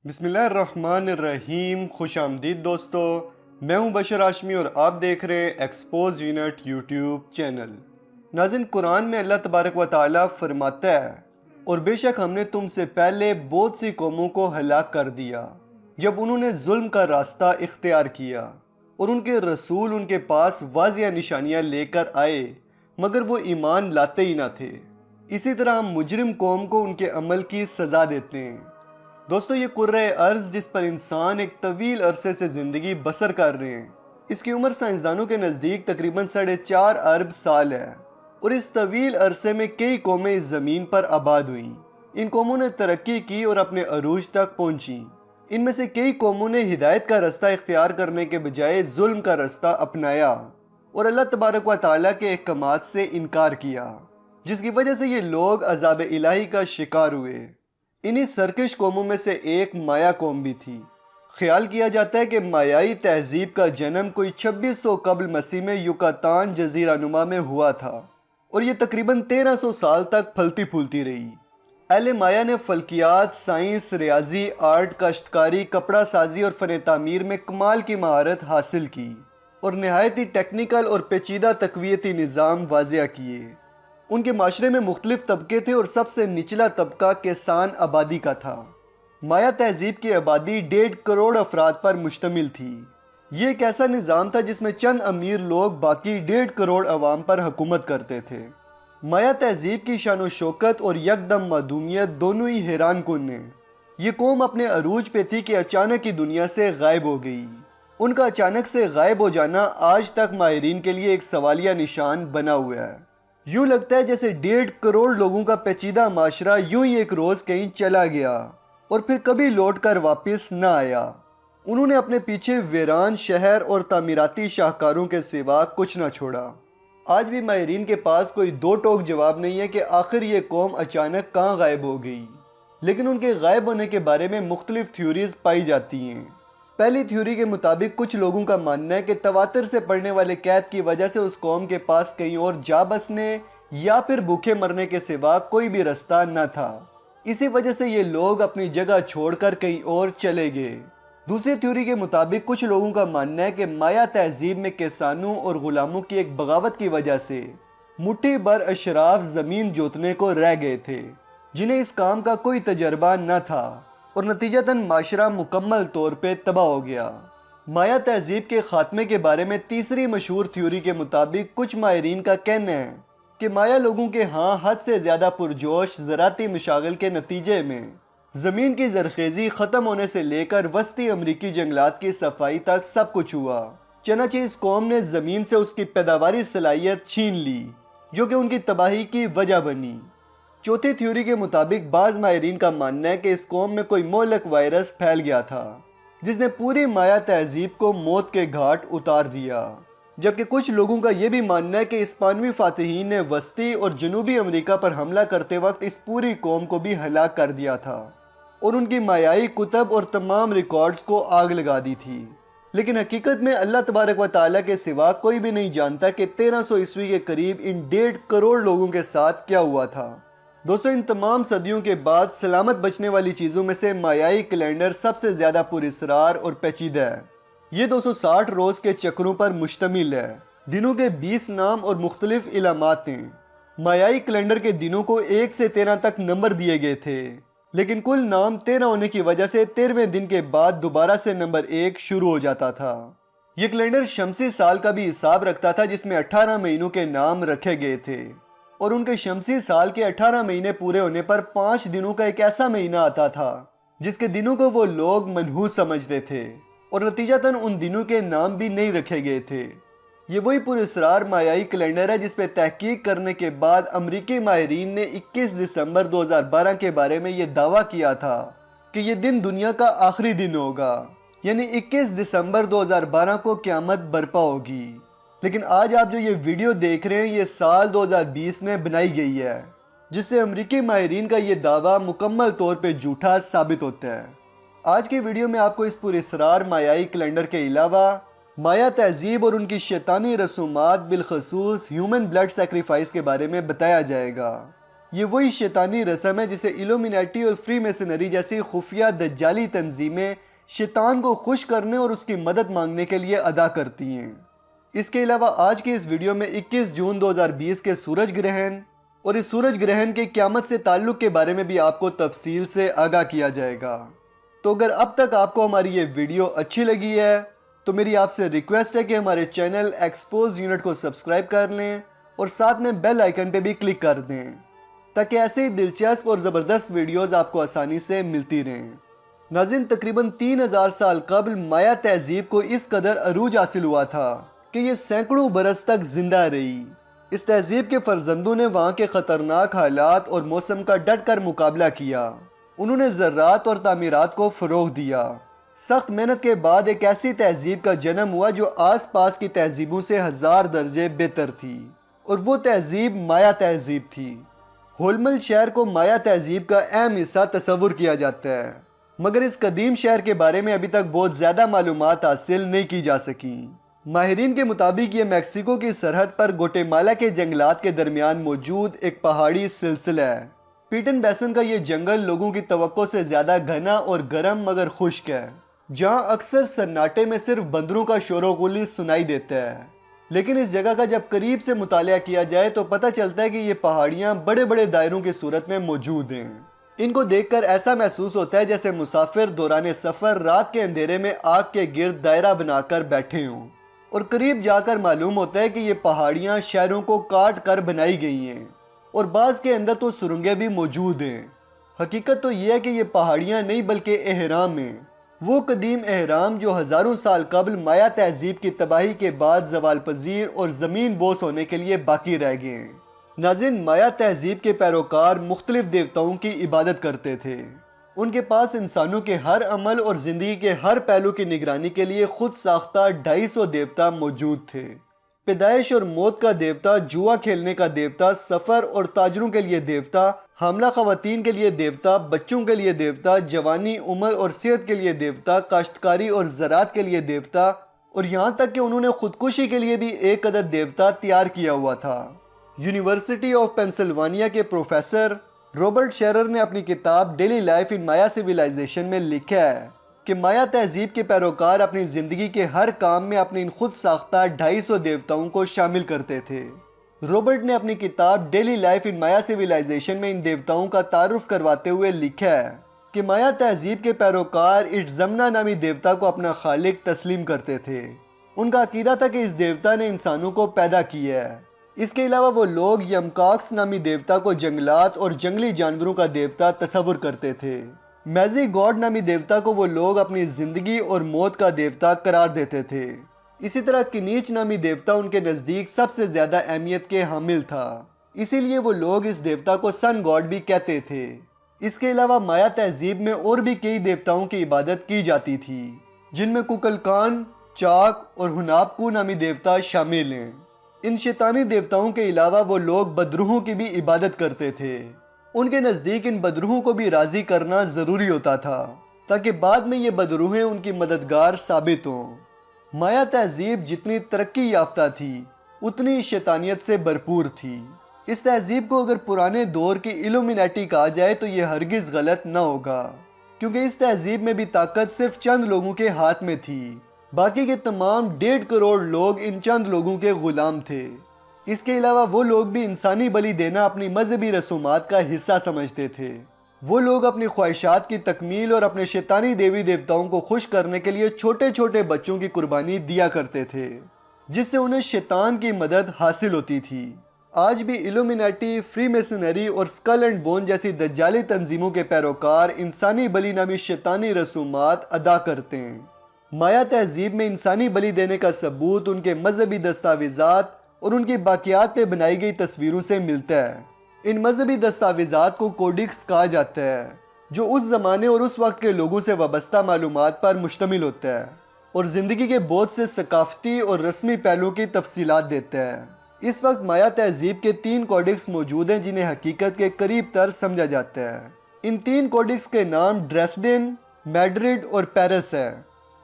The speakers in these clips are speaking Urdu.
بسم اللہ الرحمن الرحیم۔ خوش آمدید دوستو، میں ہوں بشر ہاشمی اور آپ دیکھ رہے ہیں ایکسپوز یونٹ یوٹیوب چینل۔ ناظرین، قرآن میں اللہ تبارک و تعالیٰ فرماتا ہے، اور بے شک ہم نے تم سے پہلے بہت سی قوموں کو ہلاک کر دیا جب انہوں نے ظلم کا راستہ اختیار کیا، اور ان کے رسول ان کے پاس واضح نشانیاں لے کر آئے مگر وہ ایمان لاتے ہی نہ تھے۔ اسی طرح ہم مجرم قوم کو ان کے عمل کی سزا دیتے ہیں۔ دوستو، یہ کرۂ ارض جس پر انسان ایک طویل عرصے سے زندگی بسر کر رہے ہیں، اس کی عمر سائنسدانوں کے نزدیک تقریباً 4.5 ارب سال ہے، اور اس طویل عرصے میں کئی قومیں اس زمین پر آباد ہوئیں۔ ان قوموں نے ترقی کی اور اپنے عروج تک پہنچیں۔ ان میں سے کئی قوموں نے ہدایت کا راستہ اختیار کرنے کے بجائے ظلم کا راستہ اپنایا اور اللہ تبارک و تعالیٰ کے احکامات سے انکار کیا، جس کی وجہ سے یہ لوگ عذاب الہی کا شکار ہوئے۔ انہی سرکش قوموں میں سے ایک مایا قوم بھی تھی۔ خیال کیا جاتا ہے کہ مایائی تہذیب کا جنم کوئی 2600 قبل مسیح میں یوکاتان جزیرہ نما میں ہوا تھا، اور یہ تقریباً 1300 سال تک پھلتی پھولتی رہی۔ اہل مایا نے فلکیات، سائنس، ریاضی، آرٹ، کاشتکاری، کپڑا سازی اور فن تعمیر میں کمال کی مہارت حاصل کی، اور نہایت ہی ٹیکنیکل اور پیچیدہ تقویتی نظام واضح کیے۔ ان کے معاشرے میں مختلف طبقے تھے اور سب سے نچلا طبقہ کسان آبادی کا تھا۔ مایا تہذیب کی آبادی 1.5 کروڑ افراد پر مشتمل تھی۔ یہ ایک ایسا نظام تھا جس میں چند امیر لوگ باقی 1.5 کروڑ عوام پر حکومت کرتے تھے۔ مایا تہذیب کی شان و شوکت اور یکدم معدومیت دونوں ہی حیران کن ہیں۔ یہ قوم اپنے عروج پہ تھی کہ اچانک ہی دنیا سے غائب ہو گئی۔ ان کا اچانک سے غائب ہو جانا آج تک ماہرین کے لیے ایک سوالیہ نشان بنا ہوا ہے۔ یوں لگتا ہے جیسے 1.5 کروڑ لوگوں کا پیچیدہ معاشرہ یوں ہی ایک روز کہیں چلا گیا اور پھر کبھی لوٹ کر واپس نہ آیا۔ انہوں نے اپنے پیچھے ویران شہر اور تعمیراتی شاہکاروں کے سوا کچھ نہ چھوڑا۔ آج بھی ماہرین کے پاس کوئی دو ٹوک جواب نہیں ہے کہ آخر یہ قوم اچانک کہاں غائب ہو گئی، لیکن ان کے غائب ہونے کے بارے میں مختلف تھیوریز پائی جاتی ہیں۔ پہلی تھیوری کے مطابق کچھ لوگوں کا ماننا ہے کہ تواتر سے پڑھنے والے قید کی وجہ سے اس قوم کے پاس کہیں اور جا بسنے یا پھر بھوکے مرنے کے سوا کوئی بھی راستہ نہ تھا، اسی وجہ سے یہ لوگ اپنی جگہ چھوڑ کر کہیں اور چلے گئے۔ دوسری تھیوری کے مطابق کچھ لوگوں کا ماننا ہے کہ مایا تہذیب میں کسانوں اور غلاموں کی ایک بغاوت کی وجہ سے مٹھی بھر اشراف زمین جوتنے کو رہ گئے تھے، جنہیں اس کام کا کوئی تجربہ نہ تھا، اور نتیجتاً معاشرہ مکمل طور پہ تباہ ہو گیا۔ مایا تہذیب کے خاتمے کے بارے میں تیسری مشہور تھیوری کے مطابق کچھ ماہرین کا کہنا ہے کہ مایا لوگوں کے ہاں حد سے زیادہ پرجوش زراعتی مشاغل کے نتیجے میں زمین کی زرخیزی ختم ہونے سے لے کر وسطی امریکی جنگلات کی صفائی تک سب کچھ ہوا، چنانچہ اس قوم نے زمین سے اس کی پیداواری صلاحیت چھین لی، جو کہ ان کی تباہی کی وجہ بنی۔ چوتھی تھیوری کے مطابق بعض ماہرین کا ماننا ہے کہ اس قوم میں کوئی مہلک وائرس پھیل گیا تھا جس نے پوری مایا تہذیب کو موت کے گھاٹ اتار دیا، جبکہ کچھ لوگوں کا یہ بھی ماننا ہے کہ اسپانوی فاتحین نے وسطی اور جنوبی امریکہ پر حملہ کرتے وقت اس پوری قوم کو بھی ہلاک کر دیا تھا اور ان کی مایائی کتب اور تمام ریکارڈز کو آگ لگا دی تھی۔ لیکن حقیقت میں اللہ تبارک و تعالیٰ کے سوا کوئی بھی نہیں جانتا کہ 1300 عیسوی کے قریب ان 1.5 کروڑ لوگوں کے ساتھ کیا ہوا تھا۔ دوستو، ان تمام صدیوں کے بعد سلامت بچنے والی چیزوں میں سے مایائی کیلنڈر سب سے زیادہ پراسرار اور پیچیدہ ہے۔ یہ 260 روز کے چکروں پر مشتمل ہے، دنوں کے 20 نام اور مختلف علامات ہیں۔ مایائی کیلنڈر کے دنوں کو 1 سے 13 تک نمبر دیے گئے تھے، لیکن کل نام 13 ہونے کی وجہ سے 13ویں دن کے بعد دوبارہ سے نمبر 1 شروع ہو جاتا تھا۔ یہ کیلنڈر شمسی سال کا بھی حساب رکھتا تھا جس میں 18 مہینوں کے نام رکھے گئے تھے، اور ان کے شمسی سال کے 18 مہینے پورے ہونے پر 5 دنوں کا ایک ایسا مہینہ آتا تھا جس کے دنوں کو وہ لوگ منحوس سمجھتے تھے، اور نتیجتاً ان دنوں کے نام بھی نہیں رکھے گئے تھے۔ یہ وہی پراسرار مایائی کیلنڈر ہے جس پہ تحقیق کرنے کے بعد امریکی ماہرین نے 21 دسمبر 2012 کے بارے میں یہ دعویٰ کیا تھا کہ یہ دن دنیا کا آخری دن ہوگا، یعنی 21 دسمبر 2012 کو قیامت برپا ہوگی۔ لیکن آج آپ جو یہ ویڈیو دیکھ رہے ہیں یہ سال 2020 میں بنائی گئی ہے، جس سے امریکی ماہرین کا یہ دعویٰ مکمل طور پہ جھوٹا ثابت ہوتا ہے۔ آج کی ویڈیو میں آپ کو اس پراسرار مایائی کیلنڈر کے علاوہ مایا تہذیب اور ان کی شیطانی رسومات، بالخصوص ہیومن بلڈ سیکریفائس کے بارے میں بتایا جائے گا۔ یہ وہی شیطانی رسم ہے جسے ایلومینیٹی اور فری میسنری جیسی خفیہ دجالی تنظیمیں شیطان کو خوش کرنے اور اس کی مدد مانگنے کے لیے ادا کرتی ہیں۔ اس کے علاوہ آج کے اس ویڈیو میں 21 جون 2020 کے سورج گرہن اور اس سورج گرہن کے قیامت سے تعلق کے بارے میں بھی آپ کو تفصیل سے آگاہ کیا جائے گا۔ تو اگر اب تک آپ کو ہماری یہ ویڈیو اچھی لگی ہے تو میری آپ سے ریکویسٹ ہے کہ ہمارے چینل ایکسپوز یونٹ کو سبسکرائب کر لیں اور ساتھ میں بیل آئیکن پہ بھی کلک کر دیں تاکہ ایسے ہی دلچسپ اور زبردست ویڈیوز آپ کو آسانی سے ملتی رہیں۔ ناظرین، تقریباً 3000 سال قبل مایا تہذیب کو اس قدر عروج حاصل ہوا تھا کہ یہ سینکڑوں برس تک زندہ رہی۔ اس تہذیب کے فرزندوں نے وہاں کے خطرناک حالات اور موسم کا ڈٹ کر مقابلہ کیا۔ انہوں نے زراعت اور تعمیرات کو فروغ دیا۔ سخت محنت کے بعد ایک ایسی تہذیب کا جنم ہوا جو آس پاس کی تہذیبوں سے 1000 درجے بہتر تھی، اور وہ تہذیب مایا تہذیب تھی۔ ہولمل شہر کو مایا تہذیب کا اہم حصہ تصور کیا جاتا ہے، مگر اس قدیم شہر کے بارے میں ابھی تک بہت زیادہ معلومات حاصل نہیں کی جا سکیں۔ ماہرین کے مطابق یہ میکسیکو کی سرحد پر گوٹے مالا کے جنگلات کے درمیان موجود ایک پہاڑی سلسلہ ہے۔ پیٹن بیسن کا یہ جنگل لوگوں کی توقع سے زیادہ گھنا اور گرم مگر خشک ہے، جہاں اکثر سناٹے میں صرف بندروں کا شور و غل سنائی دیتا ہے۔ لیکن اس جگہ کا جب قریب سے مطالعہ کیا جائے تو پتہ چلتا ہے کہ یہ پہاڑیاں بڑے بڑے دائروں کی صورت میں موجود ہیں۔ ان کو دیکھ کر ایسا محسوس ہوتا ہے جیسے مسافر دوران سفر رات کے اندھیرے میں آگ کے گرد دائرہ بنا کر بیٹھے ہوں، اور قریب جا کر معلوم ہوتا ہے کہ یہ پہاڑیاں شہروں کو کاٹ کر بنائی گئی ہیں، اور بعض کے اندر تو سرنگیں بھی موجود ہیں۔ حقیقت تو یہ ہے کہ یہ پہاڑیاں نہیں بلکہ اہرام ہیں، وہ قدیم اہرام جو ہزاروں سال قبل مایا تہذیب کی تباہی کے بعد زوال پذیر اور زمین بوس ہونے کے لیے باقی رہ گئے ہیں۔ ناظرین، مایا تہذیب کے پیروکار مختلف دیوتاؤں کی عبادت کرتے تھے۔ ان کے پاس انسانوں کے ہر عمل اور زندگی کے ہر پہلو کی نگرانی کے لیے خود ساختہ 250 دیوتا موجود تھے۔ پیدائش اور موت کا دیوتا، جوا کھیلنے کا دیوتا، سفر اور تاجروں کے لیے دیوتا، حاملہ خواتین کے لیے دیوتا، بچوں کے لیے دیوتا، جوانی، عمر اور صحت کے لیے دیوتا، کاشتکاری اور زراعت کے لیے دیوتا، اور یہاں تک کہ انہوں نے خودکشی کے لیے بھی ایک عدد دیوتا تیار کیا ہوا تھا۔ یونیورسٹی آف پینسلوانیا کے پروفیسر رابرٹ شیرر نے اپنی کتاب ڈیلی لائف ان مایا سویلائزیشن میں لکھا ہے کہ مایا تہذیب کے پیروکار اپنی زندگی کے ہر کام میں اپنی ان خود ساختہ 250 دیوتاؤں کو شامل کرتے تھے۔ رابرٹ نے اپنی کتاب ڈیلی لائف ان مایا سویلائزیشن میں ان دیوتاؤں کا تعارف کرواتے ہوئے لکھا ہے کہ مایا تہذیب کے پیروکار اٹزمنا نامی دیوتا کو اپنا خالق تسلیم کرتے تھے۔ ان کا عقیدہ تھا کہ اس دیوتا نے انسانوں کو پیدا کیا ہے۔ اس کے علاوہ وہ لوگ یمکاکس نامی دیوتا کو جنگلات اور جنگلی جانوروں کا دیوتا تصور کرتے تھے۔ میزی گاڈ نامی دیوتا کو وہ لوگ اپنی زندگی اور موت کا دیوتا قرار دیتے تھے۔ اسی طرح کنیچ نامی دیوتا ان کے نزدیک سب سے زیادہ اہمیت کے حامل تھا، اسی لیے وہ لوگ اس دیوتا کو سن گاڈ بھی کہتے تھے۔ اس کے علاوہ مایا تہذیب میں اور بھی کئی دیوتاؤں کی عبادت کی جاتی تھی، جن میں کوکلکان، چاک اور ہناپکو نامی دیوتا شامل ہیں۔ ان شیطانی دیوتاؤں کے علاوہ وہ لوگ بدروحوں کی بھی عبادت کرتے تھے۔ ان کے نزدیک ان بدروحوں کو بھی راضی کرنا ضروری ہوتا تھا تاکہ بعد میں یہ بدروحیں ان کی مددگار ثابت ہوں۔ مایا تہذیب جتنی ترقی یافتہ تھی اتنی شیطانیت سے بھرپور تھی۔ اس تہذیب کو اگر پرانے دور کی ایلومینیٹی کہا جائے تو یہ ہرگز غلط نہ ہوگا، کیونکہ اس تہذیب میں بھی طاقت صرف چند لوگوں کے ہاتھ میں تھی، باقی کے تمام 1.5 کروڑ لوگ ان چند لوگوں کے غلام تھے۔ اس کے علاوہ وہ لوگ بھی انسانی بلی دینا اپنی مذہبی رسومات کا حصہ سمجھتے تھے۔ وہ لوگ اپنی خواہشات کی تکمیل اور اپنے شیطانی دیوی دیوتاؤں کو خوش کرنے کے لیے چھوٹے چھوٹے بچوں کی قربانی دیا کرتے تھے، جس سے انہیں شیطان کی مدد حاصل ہوتی تھی۔ آج بھی ایلومینیٹی، فری میسنری اور اسکل اینڈ بون جیسی دجالی تنظیموں کے پیروکار انسانی بلی نامی شیطانی رسومات ادا کرتے ہیں۔ مایا تہذیب میں انسانی بلی دینے کا ثبوت ان کے مذہبی دستاویزات اور ان کی باقیات پہ بنائی گئی تصویروں سے ملتا ہے۔ ان مذہبی دستاویزات کو کوڈکس کہا جاتا ہے، جو اس زمانے اور اس وقت کے لوگوں سے وابستہ معلومات پر مشتمل ہوتا ہے اور زندگی کے بہت سے ثقافتی اور رسمی پہلوؤں کی تفصیلات دیتا ہے۔ اس وقت مایا تہذیب کے 3 کوڈکس موجود ہیں جنہیں حقیقت کے قریب تر سمجھا جاتا ہے۔ ان 3 کوڈکس کے نام ڈریسڈن، میڈرڈ اور پیرس ہے۔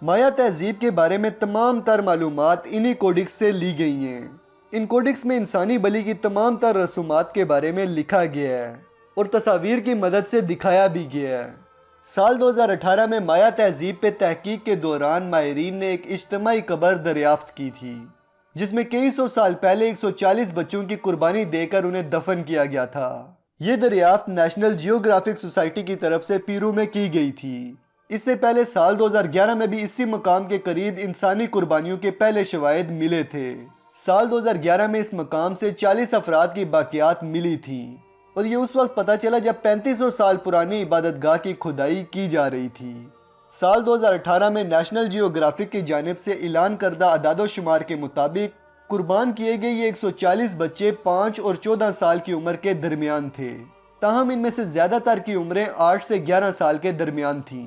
مایا تہذیب کے بارے میں تمام تر معلومات انہی کوڈکس سے لی گئی ہیں۔ ان کوڈکس میں انسانی بلی کی تمام تر رسومات کے بارے میں لکھا گیا ہے اور تصاویر کی مدد سے دکھایا بھی گیا ہے۔ سال 2018 میں مایا تہذیب پہ تحقیق کے دوران ماہرین نے ایک اجتماعی قبر دریافت کی تھی جس میں کئی سو سال پہلے 140 بچوں کی قربانی دے کر انہیں دفن کیا گیا تھا۔ یہ دریافت نیشنل جیوگرافک سوسائٹی کی طرف سے پیرو میں کی گئی تھی۔ اس سے پہلے سال 2011 میں بھی اسی مقام کے قریب انسانی قربانیوں کے پہلے شواہد ملے تھے۔ سال 2011 میں اس مقام سے 40 افراد کی باقیات ملی تھیں اور یہ اس وقت پتہ چلا جب 3500 سال پرانی عبادت گاہ کی کھدائی کی جا رہی تھی۔ سال 2018 میں نیشنل جیوگرافک کی جانب سے اعلان کردہ اعداد و شمار کے مطابق قربان کیے گئے یہ 140 بچے 5 اور 14 سال کی عمر کے درمیان تھے، تاہم ان میں سے زیادہ تر کی عمریں 8 سے 11 سال کے درمیان تھیں۔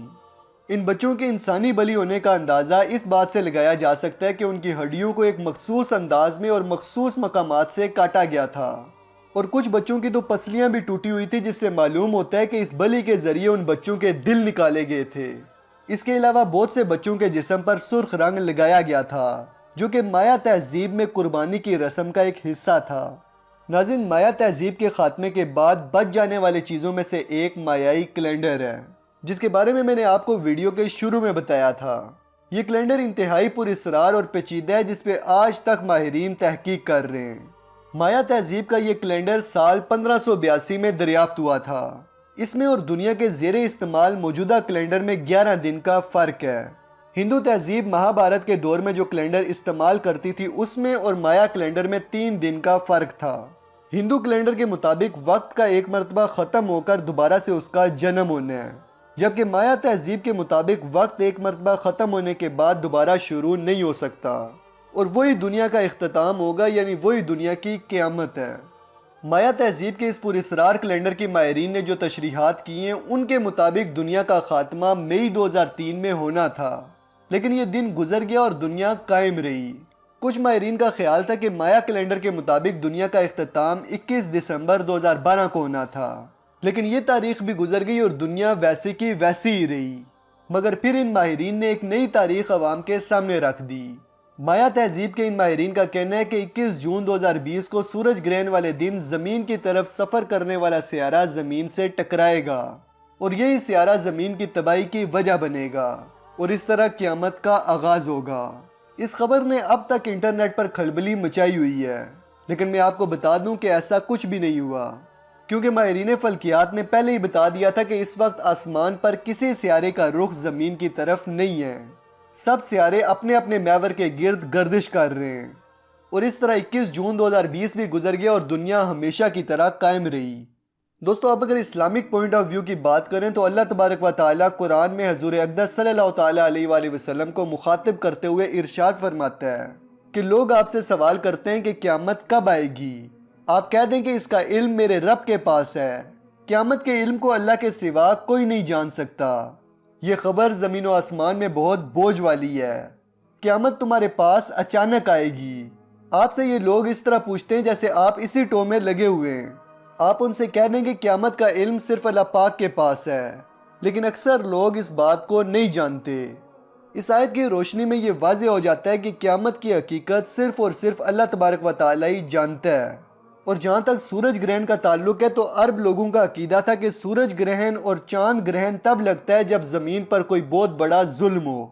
ان بچوں کے انسانی بلی ہونے کا اندازہ اس بات سے لگایا جا سکتا ہے کہ ان کی ہڈیوں کو ایک مخصوص انداز میں اور مخصوص مقامات سے کاٹا گیا تھا اور کچھ بچوں کی تو پسلیاں بھی ٹوٹی ہوئی تھی، جس سے معلوم ہوتا ہے کہ اس بلی کے ذریعے ان بچوں کے دل نکالے گئے تھے۔ اس کے علاوہ بہت سے بچوں کے جسم پر سرخ رنگ لگایا گیا تھا جو کہ مایا تہذیب میں قربانی کی رسم کا ایک حصہ تھا۔ ناظرین، مایا تہذیب کے خاتمے کے بعد بچ جانے والی چیزوں میں سے ایک مایائی کیلنڈر ہے جس کے بارے میں نے آپ کو ویڈیو کے شروع میں بتایا تھا۔ یہ کیلنڈر انتہائی پر اسرار اور پیچیدہ ہے جس پہ آج تک ماہرین تحقیق کر رہے ہیں۔ مایا تہذیب کا یہ کیلنڈر سال 1582 میں دریافت ہوا تھا۔ اس میں اور دنیا کے زیر استعمال موجودہ کیلنڈر میں 11 دن کا فرق ہے۔ ہندو تہذیب مہابھارت کے دور میں جو کیلنڈر استعمال کرتی تھی اس میں اور مایا کیلنڈر میں 3 دن کا فرق تھا۔ ہندو کیلنڈر کے مطابق وقت کا ایک مرتبہ ختم ہو کر دوبارہ سے اس کا جنم ہونا ہے، جبکہ مایا تہذیب کے مطابق وقت ایک مرتبہ ختم ہونے کے بعد دوبارہ شروع نہیں ہو سکتا اور وہی دنیا کا اختتام ہوگا، یعنی وہی دنیا کی قیامت ہے۔ مایا تہذیب کے اس پراسرار کیلنڈر کی ماہرین نے جو تشریحات کی ہیں ان کے مطابق دنیا کا خاتمہ مئی 2003 میں ہونا تھا، لیکن یہ دن گزر گیا اور دنیا قائم رہی۔ کچھ ماہرین کا خیال تھا کہ مایا کیلنڈر کے مطابق دنیا کا اختتام 21 دسمبر 2012 کو ہونا تھا، لیکن یہ تاریخ بھی گزر گئی اور دنیا ویسی کی ویسی ہی رہی۔ مگر پھر ان ماہرین نے ایک نئی تاریخ عوام کے سامنے رکھ دی۔ مایا تہذیب کے ان ماہرین کا کہنا ہے کہ 21 جون 2020 کو سورج گرہن والے دن زمین کی طرف سفر کرنے والا سیارہ زمین سے ٹکرائے گا اور یہی سیارہ زمین کی تباہی کی وجہ بنے گا اور اس طرح قیامت کا آغاز ہوگا۔ اس خبر نے اب تک انٹرنیٹ پر کھلبلی مچائی ہوئی ہے، لیکن میں آپ کو بتا دوں کہ ایسا کچھ بھی نہیں ہوا، کیونکہ ماہرین فلکیات نے پہلے ہی بتا دیا تھا کہ اس وقت آسمان پر کسی سیارے کا رخ زمین کی طرف نہیں ہے۔ سب سیارے اپنے اپنے محور کے گرد گردش کر رہے ہیں اور اس طرح 21 جون 2020 بھی گزر گیا اور دنیا ہمیشہ کی طرح قائم رہی۔ دوستو، اب اگر اسلامک پوائنٹ آف ویو کی بات کریں تو اللہ تبارک و تعالیٰ قرآن میں حضور اقدس صلی اللہ تعالیٰ علیہ وآلہ وسلم کو مخاطب کرتے ہوئے ارشاد فرماتا ہے کہ لوگ آپ سے سوال کرتے ہیں کہ قیامت کب آئے گی؟ آپ کہہ دیں کہ اس کا علم میرے رب کے پاس ہے۔ قیامت کے علم کو اللہ کے سوا کوئی نہیں جان سکتا۔ یہ خبر زمین و آسمان میں بہت بوجھ والی ہے۔ قیامت تمہارے پاس اچانک آئے گی۔ آپ سے یہ لوگ اس طرح پوچھتے ہیں جیسے آپ اسی ٹو میں لگے ہوئے ہیں۔ آپ ان سے کہہ دیں کہ قیامت کا علم صرف اللہ پاک کے پاس ہے، لیکن اکثر لوگ اس بات کو نہیں جانتے۔ اس آیت کی روشنی میں یہ واضح ہو جاتا ہے کہ قیامت کی حقیقت صرف اور صرف اللہ تبارک و تعالیٰ ہی جانتا ہے۔ اور جہاں تک سورج گرہن کا تعلق ہے تو عرب لوگوں کا عقیدہ تھا کہ سورج گرہن اور چاند گرہن تب لگتا ہے جب زمین پر کوئی بہت بڑا ظلم ہو،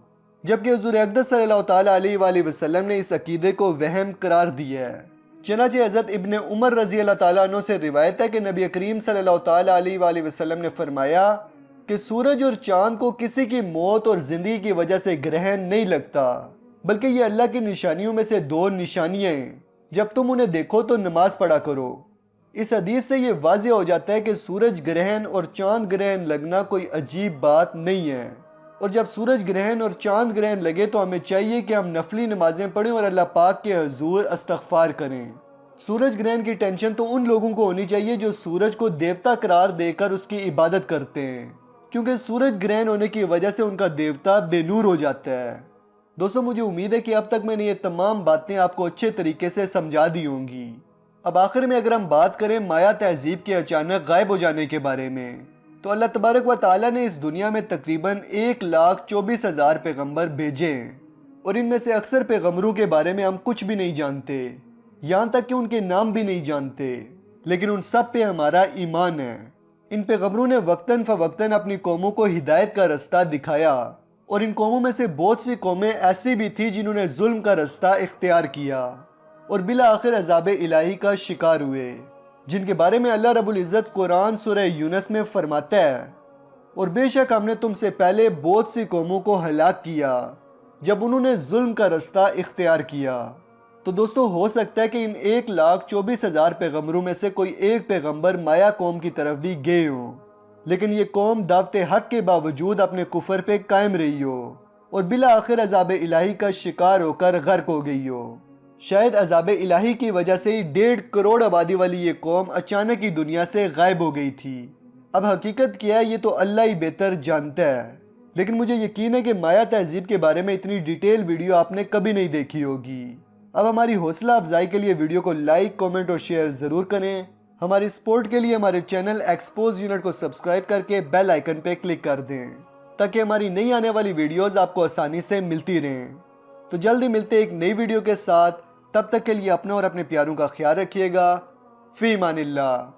جبکہ حضور اقدس صلی اللہ تعالیٰ علیہ وآلہ وسلم نے اس عقیدے کو وہم قرار دیا ہے۔ چنانچہ حضرت ابن عمر رضی اللہ تعالیٰ عنہ سے روایت ہے کہ نبی کریم صلی اللہ تعالیٰ علیہ وآلہ وسلم نے فرمایا کہ سورج اور چاند کو کسی کی موت اور زندگی کی وجہ سے گرہن نہیں لگتا، بلکہ یہ اللہ کی نشانیوں میں سے 2 نشانیاں ہیں، جب تم انہیں دیکھو تو نماز پڑھا کرو۔ اس حدیث سے یہ واضح ہو جاتا ہے کہ سورج گرہن اور چاند گرہن لگنا کوئی عجیب بات نہیں ہے، اور جب سورج گرہن اور چاند گرہن لگے تو ہمیں چاہیے کہ ہم نفلی نمازیں پڑھیں اور اللہ پاک کے حضور استغفار کریں۔ سورج گرہن کی ٹینشن تو ان لوگوں کو ہونی چاہیے جو سورج کو دیوتا قرار دے کر اس کی عبادت کرتے ہیں، کیونکہ سورج گرہن ہونے کی وجہ سے ان کا دیوتا بے نور ہو جاتا ہے۔ دوستو، مجھے امید ہے کہ اب تک میں نے یہ تمام باتیں آپ کو اچھے طریقے سے سمجھا دی ہوں گی۔ اب آخر میں اگر ہم بات کریں مایا تہذیب کے اچانک غائب ہو جانے کے بارے میں، تو اللہ تبارک و تعالیٰ نے اس دنیا میں تقریباً 1,24,000 پیغمبر بھیجے ہیں، اور ان میں سے اکثر پیغمبروں کے بارے میں ہم کچھ بھی نہیں جانتے۔ یہاں تک کہ ان کے نام بھی نہیں جانتے، لیکن ان سب پہ ہمارا ایمان ہے۔ ان پیغمبروں نے وقتاً فوقتاً اپنی قوموں کو ہدایت کا رستہ دکھایا، اور ان قوموں میں سے بہت سی قومیں ایسی بھی تھی جنہوں نے ظلم کا رستہ اختیار کیا اور بالآخر عذاب الہی کا شکار ہوئے، جن کے بارے میں اللہ رب العزت قرآن سورہ یونس میں فرماتا ہے، اور بے شک ہم نے تم سے پہلے بہت سی قوموں کو ہلاک کیا جب انہوں نے ظلم کا رستہ اختیار کیا۔ تو دوستو، ہو سکتا ہے کہ ان 1,24,000 پیغمبروں میں سے کوئی ایک پیغمبر مایا قوم کی طرف بھی گئے ہوں، لیکن یہ قوم دعوت حق کے باوجود اپنے کفر پہ قائم رہی ہو اور بالآخر عذاب الہی کا شکار ہو کر غرق ہو گئی ہو۔ شاید عذاب الہی کی وجہ سے ہی 1.5 کروڑ آبادی والی یہ قوم اچانک ہی دنیا سے غائب ہو گئی تھی۔ اب حقیقت کیا ہے یہ تو اللہ ہی بہتر جانتا ہے، لیکن مجھے یقین ہے کہ مایا تہذیب کے بارے میں اتنی ڈیٹیل ویڈیو آپ نے کبھی نہیں دیکھی ہوگی۔ اب ہماری حوصلہ افزائی کے لیے ویڈیو کو لائک، کومنٹ اور شیئر ضرور کریں۔ ہماری سپورٹ کے لیے ہمارے چینل ایکسپوز یونٹ کو سبسکرائب کر کے بیل آئیکن پہ کلک کر دیں تاکہ ہماری نئی آنے والی ویڈیوز آپ کو آسانی سے ملتی رہیں۔ تو جلدی ملتے ایک نئی ویڈیو کے ساتھ، تب تک کے لیے اپنا اور اپنے پیاروں کا خیال رکھیے گا۔ فی امان اللہ۔